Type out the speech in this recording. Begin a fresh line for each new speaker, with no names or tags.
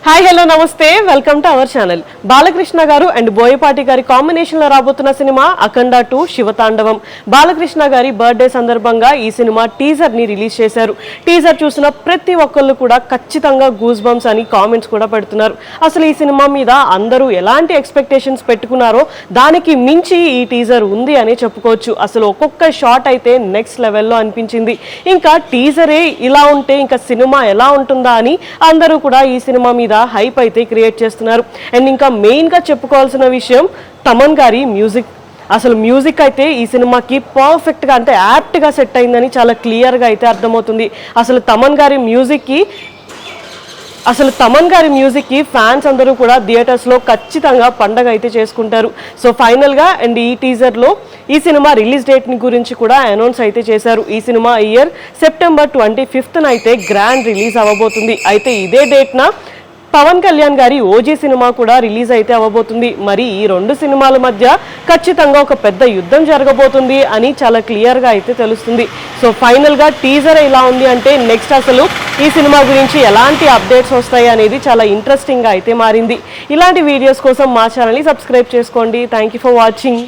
Hi hello నమస్తే welcome to our channel. Balakrishna గారు and Boyapati గారి కాంబినేషన్ లో రాబోతున్న సినిమా అఖండ 2 శివతాండవం. బాలకృష్ణ గారి బర్త్డే సందర్భంగా ఈ సినిమా టీజర్ ని రిలీజ్ చేశారు. టీజర్ చూసిన ప్రతి ఒక్కళ్ళు కూడా ఖచ్చితంగా గూస్ బంప్స్ అని కామెంట్స్ కూడా పెడుతున్నారు. అసలు ఈ సినిమా మీద అందరూ ఎలాంటి ఎక్స్పెక్టేషన్స్ పెట్టుకున్నారో దానికి మించి ఈ టీజర్ ఉంది అని చెప్పుకోవచ్చు. అసలు ఒక్కొక్క షాట్ అయితే నెక్స్ట్ లెవెల్లో అనిపించింది. ఇంకా టీజరే ఇలా ఉంటే ఇంకా సినిమా ఎలా ఉంటుందా అని అందరూ కూడా ఈ సినిమా మీద హైప్ అయితే క్రియేట్ చేస్తున్నారు. అండ్ ఇంకా మెయిన్ గా చెప్పుకోవాల్సిన విషయం తమన్ గారి మ్యూజిక్. అసలు మ్యూజిక్ అయితే ఈ సినిమాకి పర్ఫెక్ట్ గా అంటే యాప్ట్ గా సెట్ అయిందని చాలా క్లియర్ గా అయితే అర్థమవుతుంది. అసలు తమన్ గారి మ్యూజిక్ కి ఫ్యాన్స్ అందరూ కూడా థియేటర్స్ లో ఖచ్చితంగా పండగ అయితే చేసుకుంటారు. సో ఫైనల్ గా అండ్ ఈ టీజర్ లో ఈ సినిమా రిలీజ్ డేట్ ని గురించి కూడా అనౌన్స్ అయితే చేశారు. ఈ సినిమా ఇయర్ సెప్టెంబర్ 25న అయితే గ్రాండ్ రిలీజ్ అవ్వబోతుంది. అయితే ఇదే డేట్ న పవన్ కళ్యాణ్ గారి ఓజీ సినిమా కూడా రిలీజ్ అయితే అవ్వబోతుంది. మరి ఈ రెండు సినిమాల మధ్య ఖచ్చితంగా ఒక పెద్ద యుద్ధం జరగబోతుంది అని చాలా క్లియర్ గా అయితే తెలుస్తుంది. సో ఫైనల్ గా టీజర్ ఇలా ఉంది అంటే నెక్స్ట్ అసలు ఈ సినిమా గురించి ఎలాంటి అప్డేట్స్ వస్తాయి అనేది చాలా ఇంట్రెస్టింగ్ గా అయితే మారింది. ఇలాంటి వీడియోస్ కోసం మా ఛానల్ ని సబ్స్క్రైబ్ చేసుకోండి. Thank you for watching.